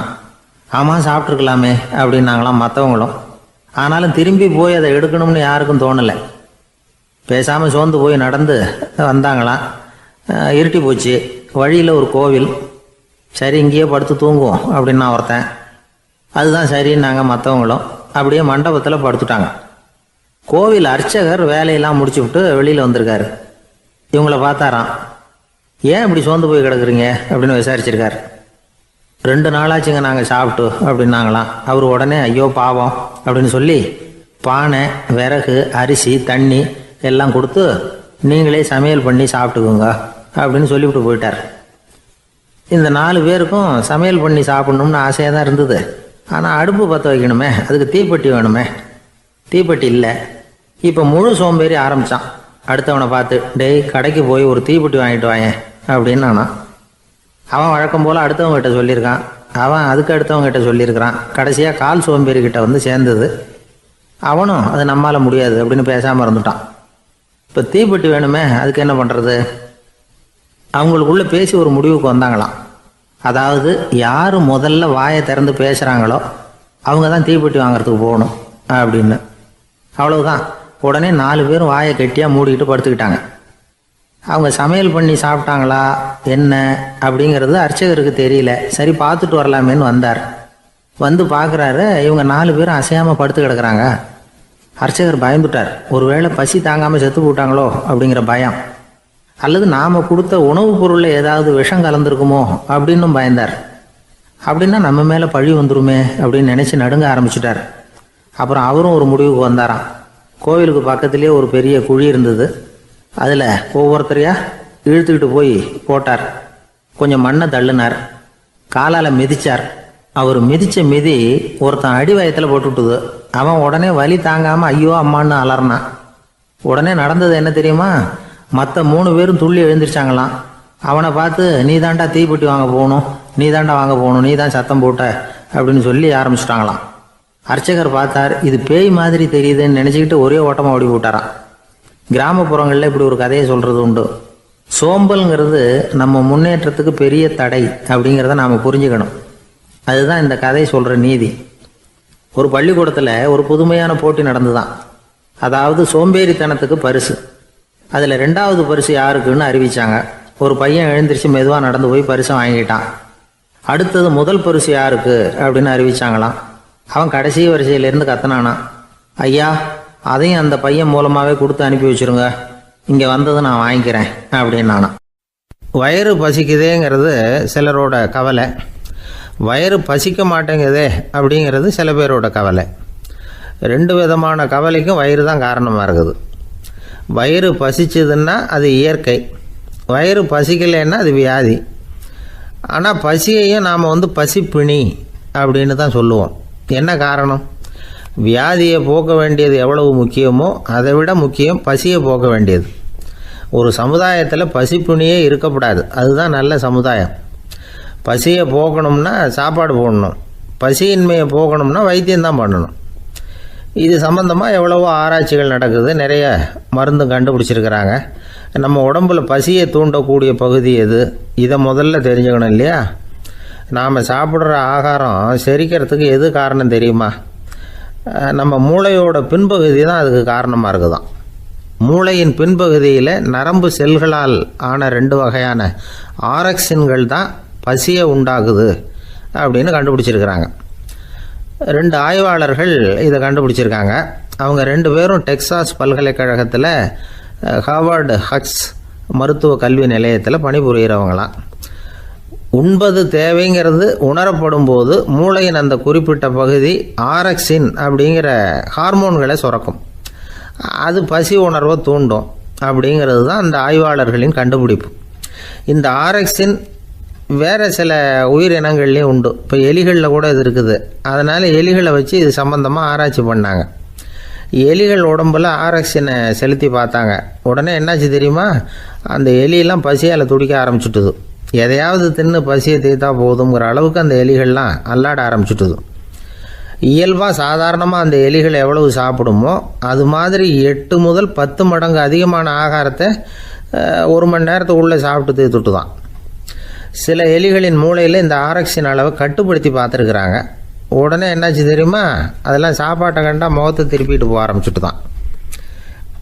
Speaker 1: ஆமாம் சாப்பிட்ருக்கலாமே அப்படின்னாங்களாம் மற்றவங்களும். ஆனாலும் திரும்பி போய் அதை எடுக்கணும்னு யாருக்கும் தோணலை. பேசாமல் சோர்ந்து போய் நடந்து வந்தாங்களாம். இருட்டி போச்சு. வழியில் ஒரு கோவில். சரி இங்கேயே படுத்து தூங்குவோம் அப்படின்னா ஒருத்தன். அதுதான் சரின்னாங்க மற்றவங்களும். அப்படியே மண்டபத்தில் படுத்துட்டாங்க. கோவில் அர்ச்சகர் வேலையெல்லாம் முடிச்சு விட்டு வெளியில் வந்திருக்காரு. இவங்கள பார்த்தாராம். ஏன் இப்படி சோர்ந்து போய் கிடக்குறீங்க அப்படின்னு விசாரிச்சிருக்காரு. 2 நாளாச்சுங்க நாங்கள் சாப்பிட்டு அப்படின்னாங்களாம். அவர் உடனே ஐயோ பாவம் அப்படின்னு சொல்லி பானை, விறகு, அரிசி, தண்ணி எல்லாம் கொடுத்து நீங்களே சமையல் பண்ணி சாப்பிட்டுக்குங்க அப்படின்னு சொல்லிவிட்டு போயிட்டார். இந்த 4 பேருக்கும் சமையல் பண்ணி சாப்பிட்ணும்னு ஆசையாக தான் இருந்தது. ஆனால் அடுப்பு பற்ற வைக்கணுமே, அதுக்கு தீப்பெட்டி வேணுமே. தீப்பெட்டி இல்லை. இப்போ முழு சோம்பேறி ஆரம்பித்தான். அடுத்தவனை பார்த்து, டேய் கடைக்கு போய் ஒரு தீப்பெட்டி வாங்கிட்டு வாயேன் அப்படின்னு நானா. அவன் வழக்கம் போல் அடுத்தவங்ககிட்ட சொல்லியிருக்கான். அவன் அதுக்கு அடுத்தவங்ககிட்ட சொல்லியிருக்கிறான். கடைசியாக கால் சோம்பேறிக்கிட்ட வந்து சேர்ந்தது. அவனும் அது நம்மால் முடியாது அப்படின்னு பேசாமல் இருந்துட்டான். இப்போ தீப்பெட்டி வேணுமே, அதுக்கு என்ன பண்ணுறது? அவங்களுக்குள்ளே பேசி ஒரு முடிவுக்கு வந்தாங்களாம். அதாவது யார் முதல்ல வாயை திறந்து பேசுகிறாங்களோ அவங்க தான் தீப்பெட்டி வாங்கிறதுக்கு போகணும் அப்படின்னு. அவ்வளவுதான். உடனே 4 பேரும் வாயை கெட்டியாக மூடிக்கிட்டு படுத்துக்கிட்டாங்க. அவங்க சமையல் பண்ணி சாப்பிட்டாங்களா என்ன அப்படிங்கிறது அர்ச்சகருக்கு தெரியல. சரி பார்த்துட்டு வரலாமேன்னு வந்தார். வந்து பார்க்குறாரு, இவங்க 4 பேரும் அசையாமல் படுத்து கிடக்குறாங்க. அர்ச்சகர் பயந்துட்டார். ஒருவேளை பசி தாங்காமல் செத்து போட்டாங்களோ அப்படிங்கிற பயம். அல்லது நாம் கொடுத்த உணவுப் பொருளில் ஏதாவது விஷம் கலந்துருக்குமோ அப்படின்னும் பயந்தார். அப்படின்னா நம்ம மேலே பழி வந்துருமே அப்படின்னு நினச்சி நடுங்க ஆரம்பிச்சிட்டார். அப்புறம் அவரும் ஒரு முடிவுக்கு வந்தாராம். கோவிலுக்கு பக்கத்துலேயே ஒரு பெரிய குழி இருந்தது. அதில் ஒவ்வொருத்தரையாக இழுத்துக்கிட்டு போய் போட்டார். கொஞ்சம் மண்ணை தள்ளினார். காலால் மிதித்தார். அவர் மிதித்த மிதி ஒருத்தன் அடி வயத்தில் போட்டுவிட்டுது. அவன் உடனே வலி தாங்காமல் ஐயோ அம்மான்னு அலறினான். உடனே நடந்தது என்ன தெரியுமா? மற்ற 3 பேரும் துள்ளி எழுந்திரிச்சாங்களாம். அவனை பார்த்து நீ தாண்டா தீப்பெட்டி வாங்க போகணும், நீ தாண்டா வாங்க போகணும், நீ தான் சத்தம் போட்ட அப்படின்னு சொல்லி ஆரம்பிச்சிட்டாங்களாம். அர்ச்சகர் பார்த்தார். இது பேய் மாதிரி தெரியுதுன்னு நினச்சிக்கிட்டு ஒரே ஓட்டமாக ஓடி போட்டாராம். கிராமப்புறங்களில் இப்படி ஒரு கதையை சொல்கிறது உண்டு. சோம்பல்ங்கிறது நம்ம முன்னேற்றத்துக்கு பெரிய தடை அப்படிங்கிறத நாம் புரிஞ்சுக்கணும். அதுதான் இந்த கதை சொல்கிற நீதி. ஒரு பள்ளிக்கூடத்தில் ஒரு புதுமையான போட்டி நடந்துதான். அதாவது சோம்பேறித்தனத்துக்கு பரிசு. அதில் 2வது பரிசு யாருக்குன்னு அறிவிச்சாங்க. ஒரு பையன் எழுந்திரிச்சு மெதுவாக நடந்து போய் பரிசை வாங்கிட்டான். அடுத்தது முதல் பரிசு யாருக்கு அப்படின்னு அறிவிச்சாங்களாம். அவன் கடைசி வரிசையிலேருந்து கத்துனானா, ஐயா அதையும் அந்த பையன் மூலமாகவே கொடுத்து அனுப்பி வச்சுருங்க, இங்கே வந்தது நான் வாங்கிக்கிறேன் அப்படின்னானா. வயிறு பசிக்குதேங்கிறது சிலரோட கவலை, வயிறு பசிக்க மாட்டேங்குதே அப்படிங்கிறது சில பேரோட கவலை. 2 விதமான கவலைக்கும் வயிறு தான் காரணமாக இருக்குது. வயிறு பசிச்சதுன்னா அது இயற்கை, வயிறு பசிக்கலைன்னா அது வியாதி. ஆனால் பசியையும் நாம் பசிப்பிணி அப்படின்னு தான் சொல்லுவோம். என்ன காரணம்? வியாதியை போக்க வேண்டியது எவ்வளவு முக்கியமோ அதை விட முக்கியம் பசியை போக்க வேண்டியது. ஒரு சமுதாயத்தில் பசிப்பிணியே இருக்கக்கூடாது. அதுதான் நல்ல சமுதாயம். பசியை போக்கணும்னா சாப்பாடு போடணும், பசியின்மையை போக்கணும்னா வைத்தியம்தான் பண்ணணும். இது சம்பந்தமாக எவ்வளவோ ஆராய்ச்சிகள் நடக்குது. நிறைய மருந்து கண்டுபிடிச்சிருக்கிறாங்க. நம்ம உடம்புல பசியை தூண்டக்கூடிய பகுதி எது, இதை முதல்ல தெரிஞ்சுக்கணும் இல்லையா? நாம் சாப்பிட்ற ஆகாரம் செரிக்கிறதுக்கு எது காரணம் தெரியுமா? நம்ம மூளையோட பின்பகுதி தான் அதுக்கு காரணமாக இருக்குதாம். மூளையின் பின்பகுதியில் நரம்பு செல்களால் ஆன 2 வகையான ஆரக்சின்கள் தான் பசியை உண்டாகுது அப்படின்னு கண்டுபிடிச்சிருக்கிறாங்க. 2 ஆய்வாளர்கள் இதை கண்டுபிடிச்சிருக்காங்க. அவங்க 2 பேரும் டெக்சாஸ் பல்கலைக்கழகத்தில் ஹார்வர்டு ஹக்ஸ் மருத்துவ கல்வி நிலையத்தில் பணிபுரிகிறவங்களாம். உண்பது தேவைங்கிறது உணரப்படும் போது மூளையின் அந்த குறிப்பிட்ட பகுதி ஆரக்சின் அப்படிங்கிற ஹார்மோன்களை சுரக்கும். அது பசி உணர்வை தூண்டும் அப்படிங்கிறது தான் அந்த ஆய்வாளர்களின் கண்டுபிடிப்பு. இந்த ஆரக்சின் வேறு சில உயிரினங்கள்லேயும் உண்டு. இப்போ எலிகளில் கூட இது இருக்குது. அதனால் எலிகளை வச்சு இது சம்பந்தமாக ஆராய்ச்சி பண்ணாங்க. எலிகள் உடம்புல ஆரக்சினை செலுத்தி பார்த்தாங்க. உடனே என்னாச்சு தெரியுமா? அந்த எலியெல்லாம் பசியால் துடிக்க ஆரம்பிச்சுட்டுது. எதையாவது தின்னு பசியை தீர்த்தா போதுங்கிற அளவுக்கு அந்த எலிகள்லாம் அல்லாட ஆரம்பிச்சுட்டுது. இயல்பாக சாதாரணமாக அந்த எலிகள் எவ்வளவு சாப்பிடுமோ அது மாதிரி 8 முதல் 10 மடங்கு அதிகமான ஆகாரத்தை 1 மணி நேரத்துக்குள்ளே சாப்பிட்டு தீர்த்துட்டு தான். சில எலிகளின் மூளையில் இந்த ஆரக்சின் அளவை கட்டுப்படுத்தி பார்த்துருக்குறாங்க. உடனே என்னாச்சு தெரியுமா? அதெல்லாம் சாப்பாட்டை கண்டா முகத்தை திருப்பிட்டு போக ஆரம்பிச்சுட்டு தான்.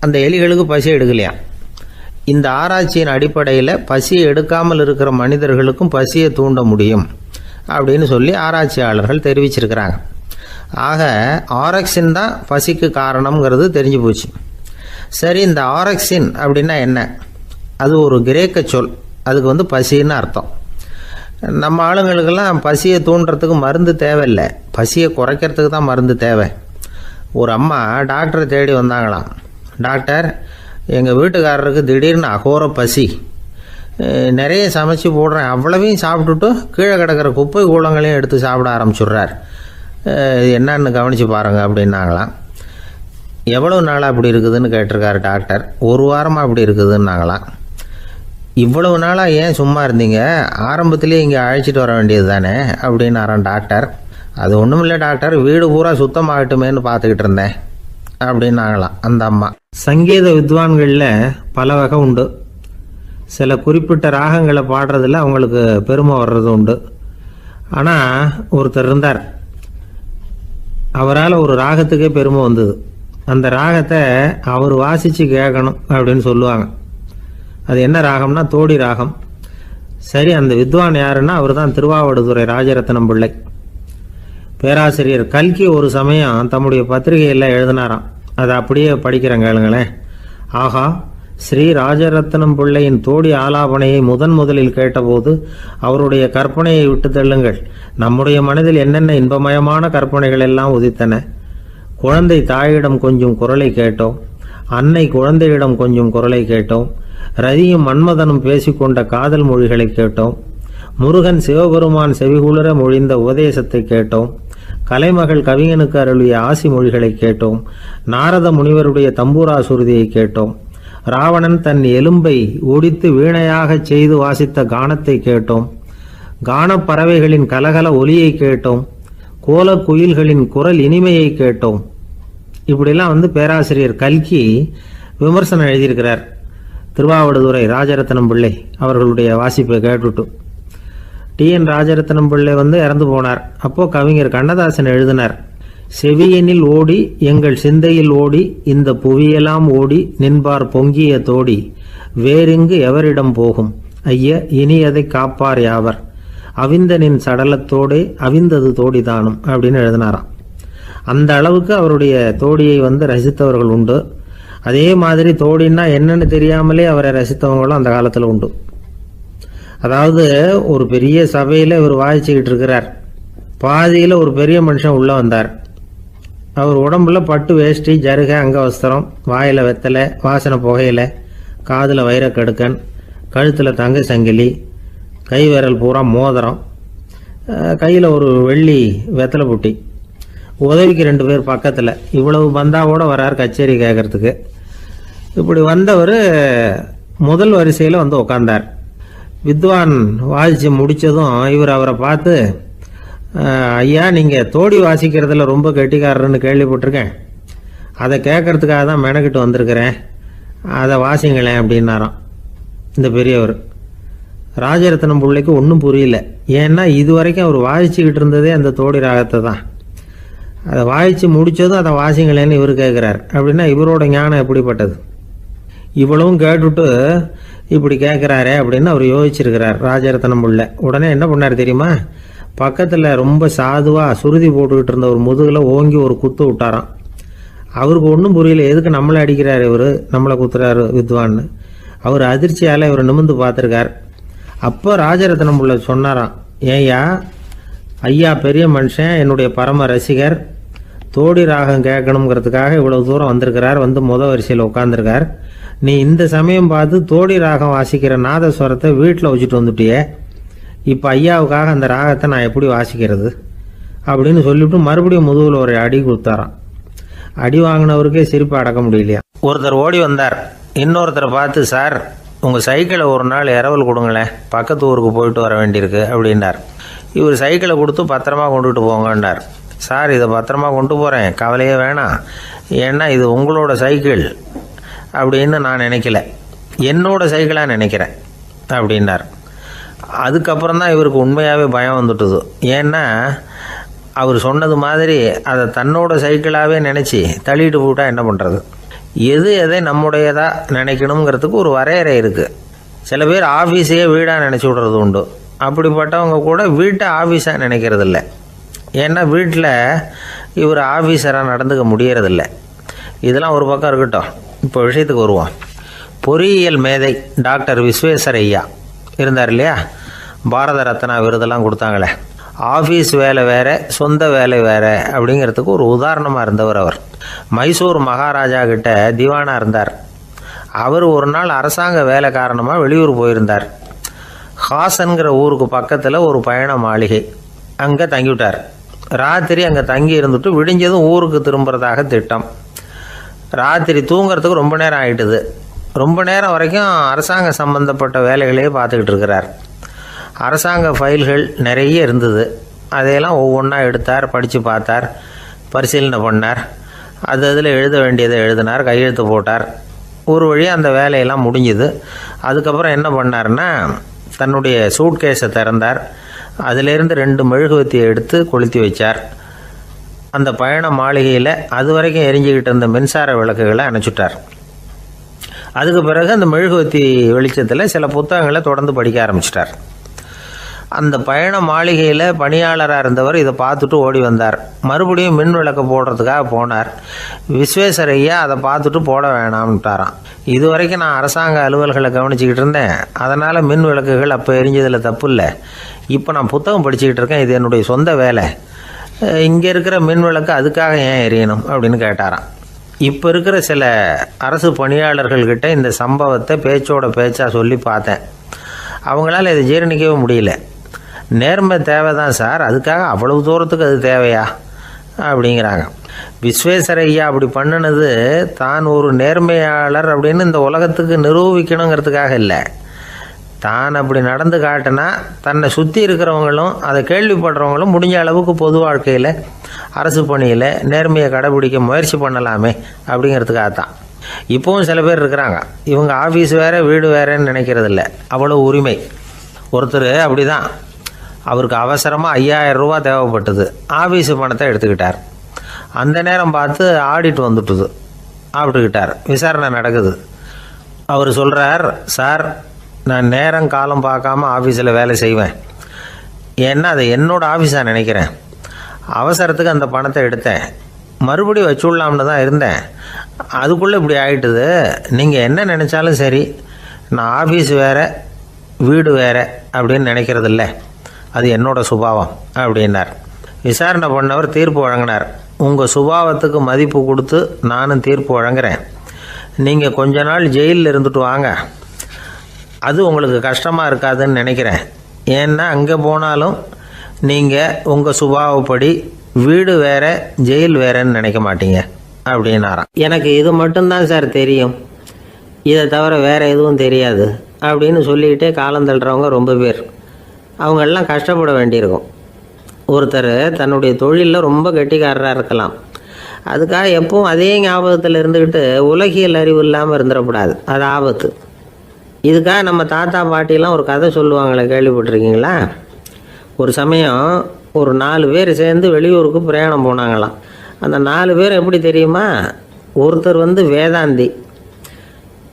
Speaker 1: அந்த எலிகளுக்கு பசி எடுக்கலையாம். இந்த ஆராய்ச்சியின் அடிப்படையில் பசியை எடுக்காமல் இருக்கிற மனிதர்களுக்கும் பசியை தூண்ட முடியும் அப்படின்னு சொல்லி ஆராய்ச்சியாளர்கள் தெரிவிச்சிருக்கிறாங்க. ஆக ஆரக்சின் தான் பசிக்கு காரணம்ங்கிறது தெரிஞ்சு போச்சு. சரி, இந்த ஆரக்சின் அப்படின்னா என்ன? அது ஒரு கிரேக்க சொல். அதுக்கு பசின்னு அர்த்தம். நம்ம ஆளுங்களுக்கெல்லாம் பசியை தூண்டுறதுக்கு மருந்து தேவையில்லை, பசியை குறைக்கிறதுக்கு தான் மருந்து தேவை. ஒரு அம்மா டாக்டரை தேடி வந்தாங்களாம். டாக்டர், எங்கள் வீட்டுக்காரருக்கு திடீர்னு அகோர பசி, நிறைய சமைச்சு போடுறேன், அவ்வளவையும் சாப்பிட்டுட்டு கீழே கிடக்கிற குப்பை கூலங்களையும் எடுத்து சாப்பிட ஆரம்பிச்சுட்றார், என்னன்னு கவனித்து பாருங்கள் அப்படின்னாங்களாம். எவ்வளவு நாளாக அப்படி இருக்குதுன்னு கேட்டிருக்காரு டாக்டர். 1 வாரமாக அப்படி இருக்குதுன்னாங்களாம். இவ்வளவு நாளாக ஏன் சும்மா இருந்தீங்க? ஆரம்பத்திலே இங்கே அழைச்சிட்டு வர வேண்டியது தானே அப்படின்னாரான் டாக்டர். அது ஒன்றும் இல்லை டாக்டர், வீடு பூரா சுத்தமாகட்டுமேன்னு பார்த்துக்கிட்டு இருந்தேன் அப்படின்னாங்களாம் அந்த அம்மா. சங்கீத வித்வான்களில் பல வகை உண்டு. சில குறிப்பிட்ட ராகங்களை பாடுறதில் அவங்களுக்கு பெருமை வர்றது உண்டு. ஆனால் ஒருத்தர் இருந்தார், அவரால் ஒரு ராகத்துக்கே பெருமை வந்தது. அந்த ராகத்தை அவர் வாசித்து கேட்கணும் அப்படின்னு சொல்லுவாங்க. அது என்ன ராகம்னா தோடி ராகம். சரி, அந்த வித்வான் யாருன்னா அவர் தான் திருவாவடுதுறை ராஜரத்னம் பிள்ளை. பேராசிரியர் கல்கி ஒரு சமயம் தம்முடைய பத்திரிகையில் எழுதினாராம். அதை அப்படியே படிக்கிறேன் கேளுங்களேன். ஆகா, ஸ்ரீ ராஜரத்னம் பிள்ளையின் தோடி ஆலாபனையை முதலில் கேட்டபோது அவருடைய கற்பனையை விட்டு தள்ளுங்கள். நம்முடைய மனதில் என்னென்ன இன்பமயமான கற்பனைகள் எல்லாம் உதித்தன. குழந்தை தாயிடம் கொஞ்சம் குரலை கேட்டோம், அன்னை குழந்தையிடம் கொஞ்சம் குரலை கேட்டோம், ரதியும் மன்மதனும் பேசிக்கொண்ட காதல் மொழிகளை கேட்டோம், முருகன் சிவபெருமான் செவிகுளிர மொழிந்த உபதேசத்தை கேட்டோம், கலைமகள் கவிஞனுக்கு அருளிய ஆசி மொழிகளை கேட்டோம், நாரத முனிவருடைய தம்பூரா சுருதியை கேட்டோம், ராவணன் தன் எலும்பை ஒடித்து வீணையாகச் செய்து வாசித்த கானத்தை கேட்டோம், கானப் பறவைகளின் கலகல ஒலியை கேட்டோம், கோலக் குயில்களின் குரல் இனிமையை கேட்டோம். இப்படிலாம் பேராசிரியர் கல்கி விமர்சனம் எழுதியிருக்கிறார். திருவாவடுதுறை ராஜரத்னம் பிள்ளை அவர்களுடைய வாசிப்பை கேட்டுட்டு TN ராஜரத்னம் பிள்ளை இறந்து போனார். அப்போ கவிஞர் கண்ணதாசன் எழுதினார், செவியனில் ஓடி எங்கள் சிந்தையில் ஓடி இந்த புவியெல்லாம் ஓடி நின்பார் பொங்கிய தோடி வேறிங்கு எவரிடம் போகும் ஐய இனி அதை காப்பார் யாவர் அவிந்தனின் சடலத்தோடே அவிந்தது தோடிதானும் அப்படின்னு எழுதினாராம். அந்த அளவுக்கு அவருடைய தோடியை ரசித்தவர்கள் உண்டு. அதே மாதிரி தோடின்னா என்னன்னு தெரியாமலே அவரை ரசித்தவங்களும் அந்த காலத்தில் உண்டு. அதாவது ஒரு பெரிய சபையில் இவர் வாசிச்சுக்கிட்டு இருக்கிறார். பாதியில் ஒரு பெரிய மனுஷன் உள்ளே வந்தார். அவர் உடம்புல பட்டு வேஷ்டி, ஜருகை, அங்கவஸ்திரம், வாயில் வெத்தலை, வாசனை புகையில, காதில் வைரக்கடுக்கன், கழுத்தில் தங்க சங்கிலி, கை விரல் பூரா மோதிரம், கையில் ஒரு வெள்ளி வெத்தலை புட்டி, உதவிக்கு 2 பேர் பக்கத்தில். இவ்வளவு பந்தாவோடு வரார் கச்சேரி கேட்கறதுக்கு. இப்படி வந்தவர் முதல் வரிசையில் உட்கார்ந்தார். வித்வான் வாசித்து முடித்ததும் இவர் அவரை பார்த்து, ஐயா, நீங்கள் தோடி வாசிக்கிறதுல ரொம்ப கெட்டிக்காரர்னு கேள்விப்பட்டிருக்கேன், அதை கேட்கறதுக்காக தான் மெனக்கிட்டு வந்திருக்கிறேன், அதை வாசிங்களேன் அப்படின்னாராம் இந்த பெரியவர். ராஜரத்னம் பிள்ளைக்கு ஒன்றும் புரியல. ஏன்னா இது வரைக்கும் அவர் வாசிச்சுக்கிட்டு இருந்ததே அந்த தோடி ராகத்தை தான். அதை வாசித்து முடித்ததும் அதை வாசிங்களேன்னு இவர் கேட்குறார். அப்படின்னா இவரோட ஞானம் எப்படிப்பட்டது? இவ்வளவும் கேட்டுட்டு இப்படி கேட்குறாரே அப்படின்னு அவர் யோசிச்சிருக்கிறார் ராஜரத்னம் பிள்ளை. உடனே என்ன பண்ணார் தெரியுமா? பக்கத்தில் ரொம்ப சாதுவாக சுருதி போட்டுக்கிட்டு இருந்த ஒரு முதுகில் ஓங்கி ஒரு குத்து விட்டாராம். அவருக்கு ஒன்றும் புரியல, எதுக்கு நம்மளை அடிக்கிறார் இவர், நம்மளை குத்துறாரு வித்வான்னு. அவர் அதிர்ச்சியால் இவர் நிமிர்ந்து பார்த்துருக்கார். அப்போ ராஜரத்னம் பிள்ளை சொன்னாராம், ஏய்யா ஐயா பெரிய மனுஷன், என்னுடைய பரம ரசிகர், தோடி ராகம் கேட்கணுங்கிறதுக்காக இவ்வளவு தூரம் வந்திருக்கிறார், வந்து வரிசையில் உட்காந்துருக்கார். நீ இந்த சமயம் பார்த்து தோடி ராகம் வாசிக்கிற நாதஸ்வரத்தை வீட்டில் வச்சுட்டு வந்துட்டியே, இப்போ ஐயாவுக்காக அந்த ராகத்தை நான் எப்படி வாசிக்கிறது அப்படின்னு சொல்லிவிட்டு மறுபடியும் முதுகில் ஒரு அடி கொடுத்தாராம். அடி வாங்கினவருக்கே சிரிப்பு அடக்க முடியலையா. ஒருத்தர் ஓடி வந்தார், இன்னொருத்தரை பார்த்து, சார் உங்கள் சைக்கிளை ஒரு நாள் இரவல் கொடுங்களேன், பக்கத்து ஊருக்கு போயிட்டு வர வேண்டியிருக்கு அப்படின்னார். இவர் சைக்கிளை கொடுத்து பத்திரமா கொண்டுட்டு போங்கன்னார். சார் இதை பத்திரமா கொண்டு போகிறேன், கவலையே வேணாம், ஏன்னா இது உங்களோட சைக்கிள் அப்படின்னு நான் நினைக்கல, என்னோட சைக்கிளாக நினைக்கிறேன் அப்படின்னார். அதுக்கப்புறம் தான் இவருக்கு உண்மையாகவே பயம் வந்துட்டுது. ஏன்னா அவர் சொன்னது மாதிரி அதை தன்னோட சைக்கிளாகவே நினச்சி தள்ளிட்டு போட்டால் என்ன பண்ணுறது? எது எதை நம்முடையதாக நினைக்கணுங்கிறதுக்கு ஒரு வரையறை இருக்குது. சில பேர் ஆஃபீஸையே வீடாக நினச்சி விடுறது உண்டு. அப்படிப்பட்டவங்க கூட வீட்டை ஆஃபீஸாக நினைக்கிறதில்ல. ஏன்னா வீட்டில் இவர் ஆஃபீஸராக நடந்துக்க முடியறதில்ல. இதெல்லாம் ஒரு பக்கம் இருக்கட்டும், இப்போ விஷயத்துக்கு வருவோம். பொறியியல் மேதை டாக்டர் விஸ்வேஸ்வரய்யா இருந்தார் இல்லையா, பாரத ரத்னா விருதெல்லாம் கொடுத்தாங்களே. ஆஃபீஸ் வேலை வேறு, சொந்த வேலை வேறு அப்படிங்கிறதுக்கு ஒரு உதாரணமாக இருந்தவர் அவர். மைசூர் மகாராஜா கிட்ட திவானாக இருந்தார். அவர் ஒரு நாள் அரசாங்க வேலை காரணமாக வெளியூர் போயிருந்தார். ஹாசன்கிற ஊருக்கு பக்கத்தில் ஒரு பயண மாளிகை, அங்கே தங்கிவிட்டார். ராத்திரி அங்கே தங்கி இருந்துட்டு விடிஞ்சதும் ஊருக்கு திரும்புறதாக திட்டம். ராத்திரி தூங்கிறதுக்கு ரொம்ப நேரம் ஆகிட்டுது. ரொம்ப நேரம் வரைக்கும் அரசாங்க சம்பந்தப்பட்ட வேலைகளையே பார்த்துக்கிட்டு இருக்கிறார். அரசாங்க ஃபைல்கள் நிறைய இருந்தது. அதையெல்லாம் ஒவ்வொன்றா எடுத்தார், படித்து பார்த்தார், பரிசீலனை பண்ணார். அதில் எழுத வேண்டியதை எழுதினார், கையெழுத்து போட்டார். ஒரு வழியாக அந்த வேலையெல்லாம் முடிஞ்சுது. அதுக்கப்புறம் என்ன பண்ணார்னா, தன்னுடைய சூட்கேஸை திறந்தார். அதிலிருந்து 2 மெழுகுவத்தியை எடுத்து கொளுத்தி வச்சார். அந்த பயண மாளிகையில் அது வரைக்கும் எரிஞ்சிக்கிட்டு இருந்த மின்சார விளக்குகளை அணைச்சுட்டார். அதுக்கு பிறகு அந்த மெழுகுவத்தி வெளிச்சத்தில் சில புத்தகங்களை தொடர்ந்து படிக்க ஆரம்பிச்சிட்டார். அந்த பயண மாளிகையில் பணியாளராக இருந்தவர் இதை பார்த்துட்டு ஓடி வந்தார். மறுபடியும் மின் விளக்கு போடுறதுக்காக போனார். விஸ்வேஸ்வரய்யா அதை பார்த்துட்டு போட வேணாம்ட்டாராம். இது வரைக்கும் நான் அரசாங்க அலுவல்களை கவனிச்சிக்கிட்டு இருந்தேன், அதனால் மின் விளக்குகள் அப்போ எரிஞ்சதில் தப்பு இல்லை. இப்போ நான் புத்தகம் படிச்சுக்கிட்டு இருக்கேன், இது என்னுடைய சொந்த வேலை, இங்கே இருக்கிற மின் விளக்கு அதுக்காக ஏன் எரியணும் அப்படின்னு கேட்டாராம். இப்போ இருக்கிற சில அரசு பணியாளர்கள்கிட்ட இந்த சம்பவத்தை பேச்சோட பேச்சாக சொல்லி பார்த்தேன். அவங்களால இதை ஜீரணிக்கவே முடியல. நேர்மை தேவை தான் சார், அதுக்காக அவ்வளவு தூரத்துக்கு அது தேவையா அப்படிங்கிறாங்க. விஸ்வேஸ்வரய்யா அப்படி பண்ணினது தான் ஒரு நேர்மையாளர் அப்படின்னு இந்த உலகத்துக்கு நிரூபிக்கணுங்கிறதுக்காக இல்லை. தான் அப்படி நடந்து காட்டினா தன்னை சுற்றி இருக்கிறவங்களும் அதை கேள்விப்படுறவங்களும் முடிஞ்ச அளவுக்கு பொது வாழ்க்கையில் அரசு பணியில் நேர்மையை கடைபிடிக்க முயற்சி பண்ணலாமே அப்படிங்கிறதுக்காகத்தான். இப்போவும் சில பேர் இருக்கிறாங்க, இவங்க ஆஃபீஸ் வேறு வீடு வேறேன்னு நினைக்கிறதில்ல, அவ்வளோ உரிமை. ஒருத்தர் அப்படி தான், அவருக்கு அவசரமாக 5000 ரூபா தேவைப்பட்டது. ஆஃபீஸு பணத்தை எடுத்துக்கிட்டார். அந்த நேரம் பார்த்து ஆடிட் வந்துட்டுது, ஆப்பிட்டுக்கிட்டார். விசாரணை நடக்குது. அவர் சொல்கிறார், சார் நான் நேரம் காலம் பார்க்காம ஆஃபீஸில் வேலை செய்வேன், ஏன்னா அதை என்னோடய ஆஃபீஸாக நினைக்கிறேன். அவசரத்துக்கு அந்த பணத்தை எடுத்தேன், மறுபடியும் வச்சுடலாம்னு தான் இருந்தேன், அதுக்குள்ளே இப்படி ஆகிட்டுது. நீங்கள் என்ன நினச்சாலும் சரி, நான் ஆஃபீஸ் வேறு வீடு வேறு அப்படின்னு நினைக்கிறதில்ல, அது என்னோடய சுபாவம் அப்படின்னார். விசாரணை பண்ணவர் தீர்ப்பு வழங்கினார். உங்கள் சுபாவத்துக்கு மதிப்பு கொடுத்து நானும் தீர்ப்பு வழங்குறேன். நீங்கள் கொஞ்ச நாள் ஜெயிலில் இருந்துட்டு வாங்க, அது உங்களுக்கு கஷ்டமாக இருக்காதுன்னு நினைக்கிறேன். ஏன்னா அங்கே போனாலும் நீங்கள் உங்கள் சுபாவப்படி வீடு வேற ஜெயில் வேறன்னு நினைக்க மாட்டீங்க அப்படின்னாராம். எனக்கு இது மட்டும்தான் சார் தெரியும், இதை தவிர வேறு எதுவும் தெரியாது அப்படின்னு சொல்லிக்கிட்டே காலம் தள்ளுறவங்க ரொம்ப பேர். அவங்களெல்லாம் கஷ்டப்பட வேண்டியிருக்கும். ஒருத்தர் தன்னுடைய தொழிலில் ரொம்ப கெட்டிக்காரராக இருக்கலாம், அதுக்காக எப்பவும் அதே ஞாபகத்தில் இருந்துக்கிட்டு உலகியல் அறிவு இல்லாமல் இருந்துடக்கூடாது, அது ஆபத்து. இதுக்காக நம்ம தாத்தா பாட்டிலாம் ஒரு கதை சொல்லுவாங்களே, கேள்விப்பட்டிருக்கீங்களா? ஒரு சமயம் ஒரு 4 பேர் சேர்ந்து வெளியூருக்கு பிரயாணம் போனாங்களாம். அந்த 4 பேர் எப்படி தெரியுமா? ஒருத்தர் வேதாந்தி,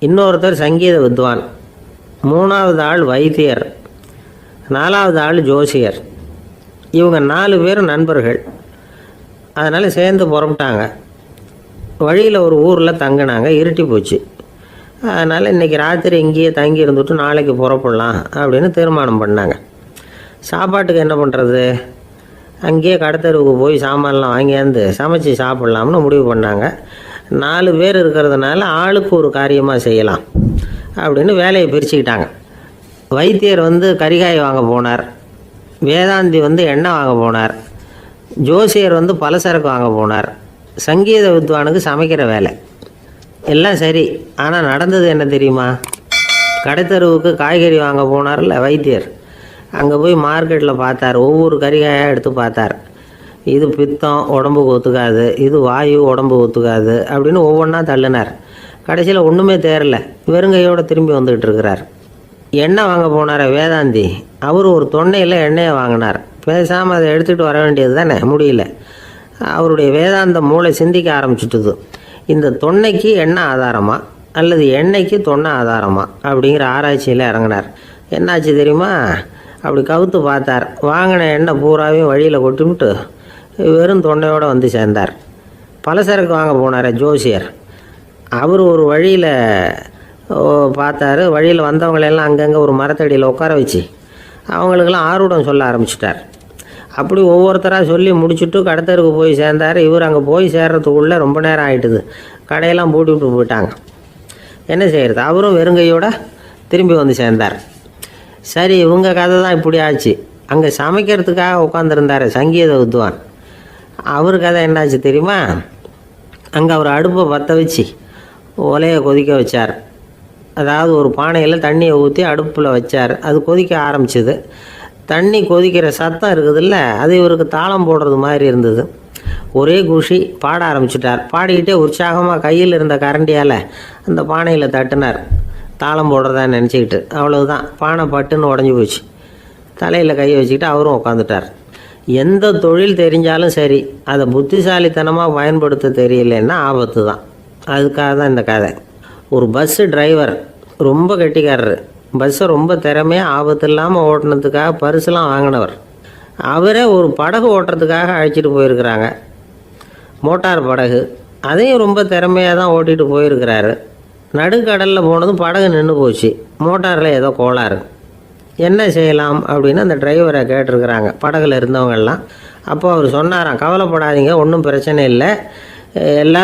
Speaker 1: இன்னொருத்தர் சங்கீத வித்வான், 3வது ஆள் வைத்தியர், 4வது ஆள் ஜோசியர். இவங்க 4 பேரும் நண்பர்கள். அதனால் சேர்ந்து புறப்பட்டாங்க. வழியில் ஒரு ஊரில் தங்கினாங்க. இருட்டி போச்சு. அதனால் இன்றைக்கி ராத்திரி இங்கேயே தங்கி இருந்துட்டு நாளைக்கு புறப்படலாம் அப்படின்னு தீர்மானம் பண்ணாங்க. சாப்பாட்டுக்கு என்ன பண்ணுறது? அங்கேயே கடத்தெருவுக்கு போய் சாமான்லாம் வாங்கியாந்து சமைச்சு சாப்பிட்லாம்னு முடிவு பண்ணாங்க. 4 பேர் இருக்கிறதுனால ஆளுக்கு ஒரு காரியமாக செய்யலாம் அப்படின்னு வேலையை பிரிச்சுக்கிட்டாங்க. வைத்தியர் கறிகாய் வாங்க போனார், வேதாந்தி எண்ணெய் வாங்க போனார், ஜோசியர் பலசரக்கு வாங்க போனார், சங்கீத வித்வானுக்கு சமைக்கிற வேலை. எல்லாம் சரி. ஆனால் நடந்தது என்ன தெரியுமா? கடைத்தெருவுக்கு காய்கறி வாங்க போனார்ல வைத்தியர், அங்கே போய் மார்க்கெட்டில் பார்த்தார். ஒவ்வொரு கறிகாயாக எடுத்து பார்த்தார். இது பித்தம், உடம்புக்கு ஒத்துக்காது, இது வாயு, உடம்பு ஒத்துக்காது அப்படின்னு ஒவ்வொன்றா தள்ளினார். கடைசியில் ஒன்றுமே தேரல, வெறுங்கையோடு திரும்பி வந்துக்கிட்டு இருக்கிறார். எண்ணெய் வாங்க போனார் வேதாந்தி, அவர் ஒரு தொன்னையில் எண்ணெயை வாங்கினார். பேசாமல் அதை எடுத்துகிட்டு வர வேண்டியது தானே, முடியல. அவருடைய வேதாந்த மூளை சிந்திக்க ஆரம்பிச்சுட்டுது. இந்த தொன்னைக்கு எண்ணெய் ஆதாரமா அல்லது எண்ணெய்க்கு தொன்னை ஆதாரமா அப்படிங்கிற ஆராய்ச்சியில் இறங்கினார். என்னாச்சு தெரியுமா? அப்படி கவுத்து பார்த்தார். வாங்கின எண்ணெய் பூராவையும் வழியில் கொட்டிவிட்டு வெறும் தொன்னையோடு சேர்ந்தார். பலசரக்கு வாங்க போனார் ஜோசியர், அவர் ஒரு வழியில் பார்த்தாரு. வழியில் வந்தவங்களெல்லாம் அங்கங்கே ஒரு மரத்தடியில் உட்கார வச்சு அவங்களுக்கெல்லாம் ஆர்வம் சொல்ல ஆரம்பிச்சிட்டார். அப்படி ஒவ்வொருத்தராக சொல்லி முடிச்சுட்டு கடத்தருக்கு போய் சேர்ந்தார். இவர் அங்கே போய் சேர்றதுக்குள்ளே ரொம்ப நேரம் ஆகிட்டுது. கடையெல்லாம் பூட்டி விட்டு போயிட்டாங்க. என்ன செய்கிறது? அவரும் வெறுங்கையோடு திரும்பி சேர்ந்தார். சரி, இவங்க கதை தான் இப்படி ஆச்சு. அங்கே சமைக்கிறதுக்காக உட்காந்துருந்தார் சங்கீத வித்வான், அவர் கதை என்னாச்சு தெரியுமா? அங்கே அவர் அடுப்பை பற்ற வச்சு ஒலையை கொதிக்க வச்சார். அதாவது ஒரு பானையில் தண்ணியை ஊற்றி அடுப்பில் வச்சார். அது கொதிக்க ஆரம்பிச்சிது. தண்ணி கொதிக்கிற சத்தம் இருக்குதுல்ல, அது இவருக்கு தாளம் போடுறது மாதிரி இருந்தது. ஒரே குஷி, பாட ஆரம்பிச்சிட்டார். பாடிக்கிட்டே உற்சாகமாக கையில் இருந்த கரண்டியால் அந்த பானையில் தட்டினார், தாளம் போடுறதா நினச்சிக்கிட்டு. அவ்வளவுதான், பானை பட்டுன்னு உடஞ்சி போச்சு. தலையில் கையை வச்சுக்கிட்டு அவரும் உட்காந்துட்டார். எந்த தொழில் தெரிஞ்சாலும் சரி, அதை புத்திசாலித்தனமாக பயன்படுத்த தெரியலன்னா ஆபத்து தான். அதுக்காக தான் இந்த கதை. ஒரு பஸ்ஸு டிரைவர் ரொம்ப கெட்டிக்காரரு. பஸ்ஸை ரொம்ப திறமையாக ஆபத்து இல்லாமல் ஓட்டினதுக்காக பரிசுலாம் வாங்கினவர். அவரே ஒரு படகு ஓட்டுறதுக்காக அழைச்சிட்டு போயிருக்கிறாங்க, மோட்டார் படகு. அதையும் ரொம்ப திறமையாக தான் ஓட்டிகிட்டு போயிருக்கிறாரு. நடுக்கடலில் போனதும் படகு நின்று போச்சு. மோட்டாரில் ஏதோ கோளாறு. என்ன செய்யலாம் அப்படின்னு அந்த டிரைவரை கேட்டிருக்கிறாங்க படகுல இருந்தவங்கெல்லாம். அப்போ அவர் சொன்னாராம், கவலைப்படாதீங்க, ஒன்றும் பிரச்சனை இல்லை, எல்லாம்